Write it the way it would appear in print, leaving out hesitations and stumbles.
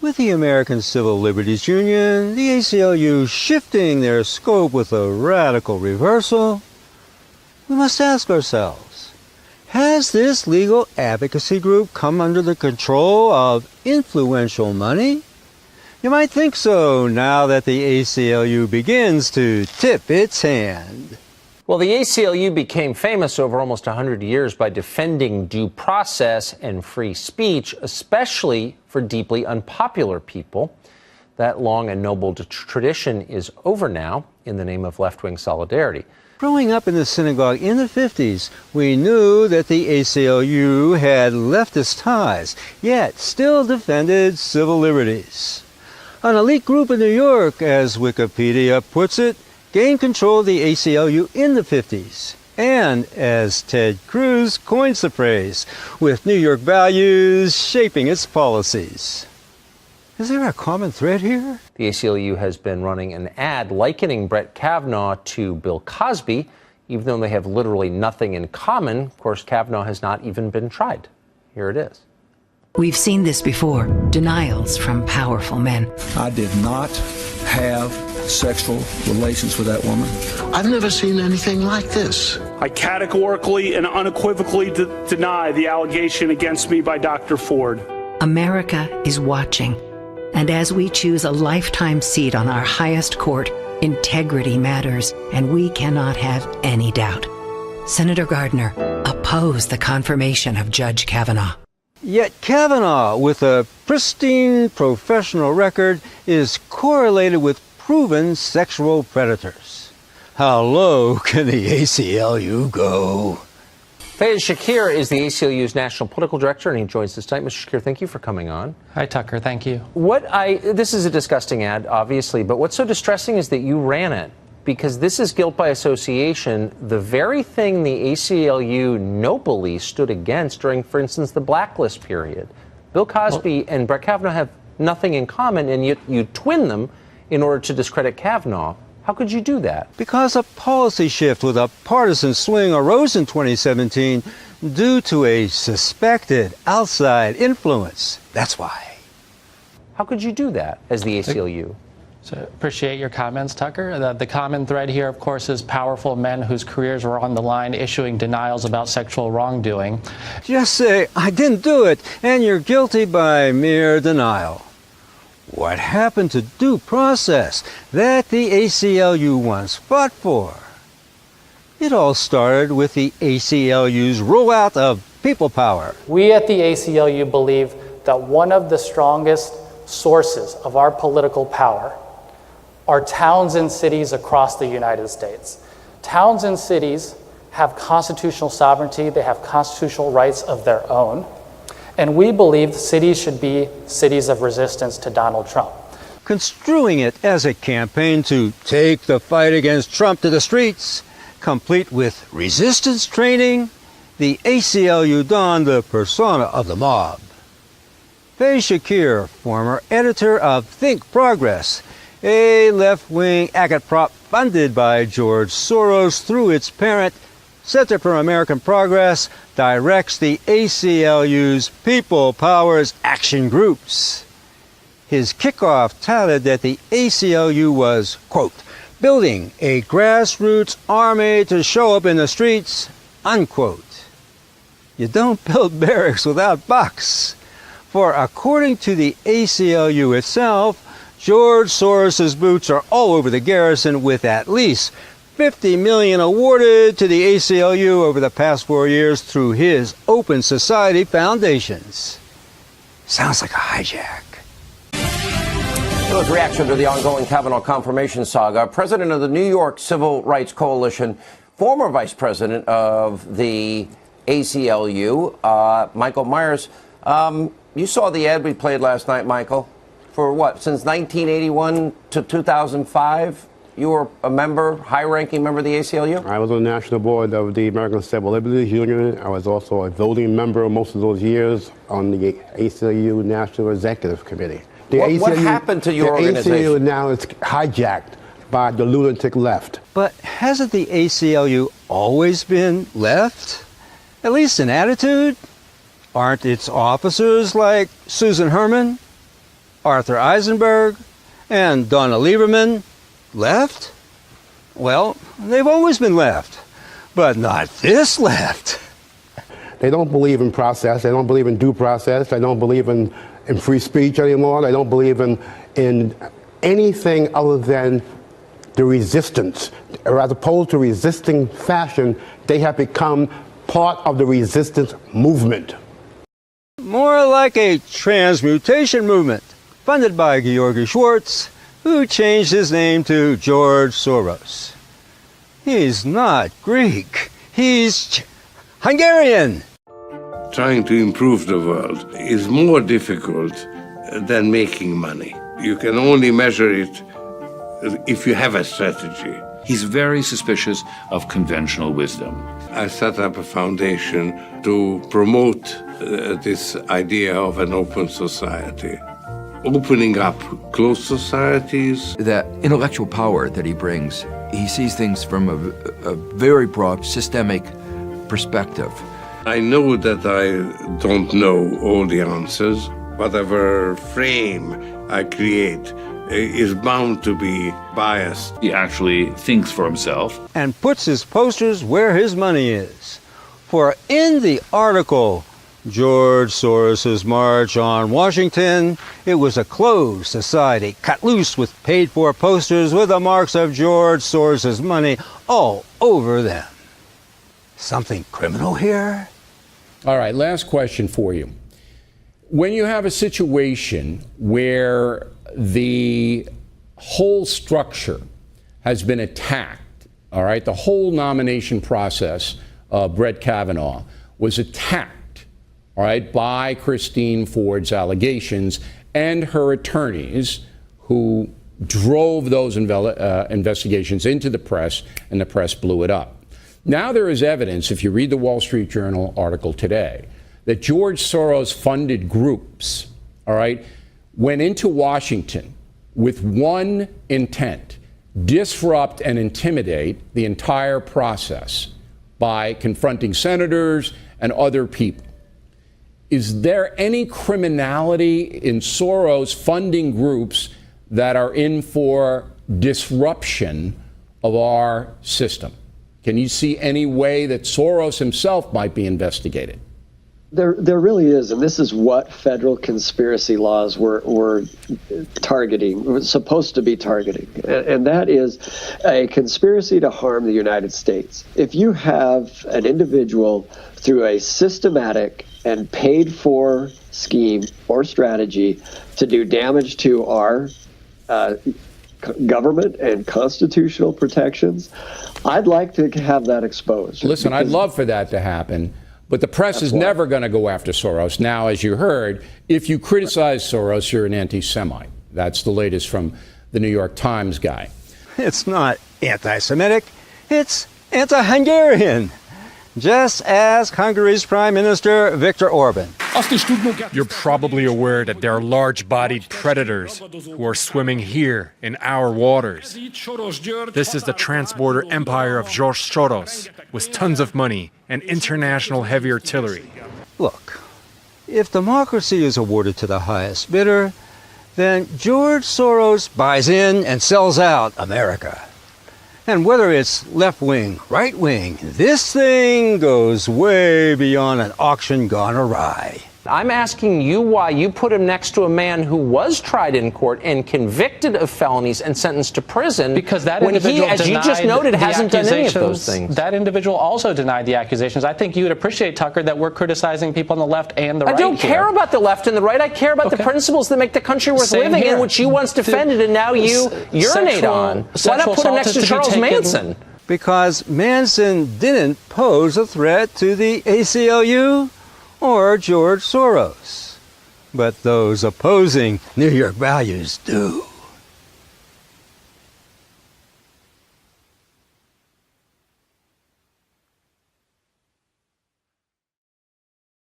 With the American Civil Liberties Union, the ACLU shifting their scope with a radical reversal, we must ask ourselves, has this legal advocacy group come under the control of influential money? You might think so now that the ACLU begins to tip its hand. Well, the ACLU became famous over almost 100 years by defending due process and free speech, especially for deeply unpopular people. That long and noble tradition is over now in the name of left-wing solidarity. Growing up in the synagogue in the 50s, we knew that the ACLU had leftist ties, yet still defended civil liberties. An elite group in New York, as Wikipedia puts it, gained control of the ACLU in the 50s. And, as Ted Cruz coins the phrase, with New York values shaping its policies. Is there a common thread here? The ACLU has been running an ad likening Brett Kavanaugh to Bill Cosby, even though they have literally nothing in common. Of course, Kavanaugh has not even been tried. Here it is. We've seen this before, denials from powerful men. I did not have sexual relations with that woman. I've never seen anything like this. I categorically and unequivocally deny the allegation against me by Dr. Ford. America is watching. And as we choose a lifetime seat on our highest court, integrity matters, and we cannot have any doubt. Senator Gardner opposed the confirmation of Judge Kavanaugh. Yet Kavanaugh, with a pristine professional record, is correlated with proven sexual predators. How low can the ACLU go? Fayez Shakir is the ACLU's national political director, and he joins us tonight. Mr. Shakir, thank you for coming on. Hi, Tucker. Thank you. This is a disgusting ad, obviously, but what's so distressing is that you ran it, because this is guilt by association, the very thing the ACLU nobly stood against during, for instance, the blacklist period. Bill Cosby and Brett Kavanaugh have nothing in common, and yet you twin them in order to discredit Kavanaugh. How could you do that? Because a policy shift with a partisan swing arose in 2017 due to a suspected outside influence. That's why. How could you do that as the ACLU? So appreciate your comments, Tucker. The common thread here, of course, is powerful men whose careers were on the line issuing denials about sexual wrongdoing. Just say, I didn't do it, and you're guilty by mere denial. What happened to due process that the ACLU once fought for? It all started with the ACLU's rollout of people power. We at the ACLU believe that one of the strongest sources of our political power are towns and cities across the United States. Towns and cities have constitutional sovereignty, they have constitutional rights of their own, and we believe cities should be cities of resistance to Donald Trump. Construing it as a campaign to take the fight against Trump to the streets, complete with resistance training, the ACLU donned the persona of the mob. Fayez Shakir, former editor of Think Progress, a left-wing agitprop funded by George Soros through its parent, Center for American Progress, directs the ACLU's People Powers Action Groups. His kickoff touted that the ACLU was, quote, building a grassroots army to show up in the streets, unquote. You don't build barracks without bucks. For according to the ACLU itself, George Soros's boots are all over the garrison, with at least $50 million awarded to the ACLU over the past 4 years through his Open Society foundations. Sounds like a hijack. His reaction to the ongoing Kavanaugh confirmation saga. President of the New York Civil Rights Coalition, former vice president of the ACLU, Michael Myers. You saw the ad we played last night, Michael. For what, since 1981 to 2005, you were a member, high-ranking member of the ACLU? I was on the national board of the American Civil Liberties Union. I was also a voting member most of those years on the ACLU National Executive Committee. What happened to your organization? The ACLU now is hijacked by the lunatic left. But hasn't the ACLU always been left? At least in attitude? Aren't its officers like Susan Herman? Arthur Eisenberg and Donna Lieberman left? Well, they've always been left, but not this left. They don't believe in process. They don't believe in due process. They don't believe in free speech anymore. They don't believe in anything other than the resistance. Or as opposed to resisting fashion, they have become part of the resistance movement. More like a transmutation movement funded by Georgi Schwartz, who changed his name to George Soros. He's not Greek. He's Hungarian. Trying to improve the world is more difficult than making money. You can only measure it if you have a strategy. He's very suspicious of conventional wisdom. I set up a foundation to promote this idea of an open society. Opening up closed societies. That intellectual power that he brings, he sees things from a very broad, systemic perspective. I know that I don't know all the answers. Whatever frame I create is bound to be biased. He actually thinks for himself. And puts his posters where his money is. For in the article, George Soros's March on Washington, it was a closed society, cut loose with paid-for posters with the marks of George Soros's money all over them. Something criminal here? All right, last question for you. When you have a situation where the whole structure has been attacked, all right, the whole nomination process of Brett Kavanaugh was attacked, all right, by Christine Ford's allegations and her attorneys who drove those investigations into the press, and the press blew it up. Now there is evidence, if you read the Wall Street Journal article today, that George Soros funded groups, all right, went into Washington with one intent: disrupt and intimidate the entire process by confronting senators and other people. Is there any criminality in Soros funding groups that are in for disruption of our system? Can you see any way that Soros himself might be investigated? There really is, and this is what federal conspiracy laws were targeting, was supposed to be targeting, and that is a conspiracy to harm the United States. If you have an individual through a systematic and paid-for scheme or strategy to do damage to our government and constitutional protections, I'd like to have that exposed. Listen, I'd love for that to happen. But the press is never going to go after Soros. Now, as you heard, if you criticize Soros, you're an anti-Semite. That's the latest from the New York Times guy. It's not anti-Semitic. It's anti-Hungarian. Just ask Hungary's Prime Minister Viktor Orban. You're probably aware that there are large-bodied predators who are swimming here in our waters. This is the transborder empire of George Soros, with tons of money and international heavy artillery. Look, if democracy is awarded to the highest bidder, then George Soros buys in and sells out America. And whether it's left-wing, right-wing, this thing goes way beyond an auction gone awry. I'm asking you why you put him next to a man who was tried in court and convicted of felonies and sentenced to prison. Because that when individual he, as you just noted, hasn't done any of those things. That individual also denied the accusations. I think you would appreciate, Tucker, that we're criticizing people on the left and the right. I don't care about the left and the right. I care about the principles that make the country worth living in, which you once defended and now you urinate on. Why not put him next to Charles Manson? Because Manson didn't pose a threat to the ACLU or George Soros. But those opposing New York values do.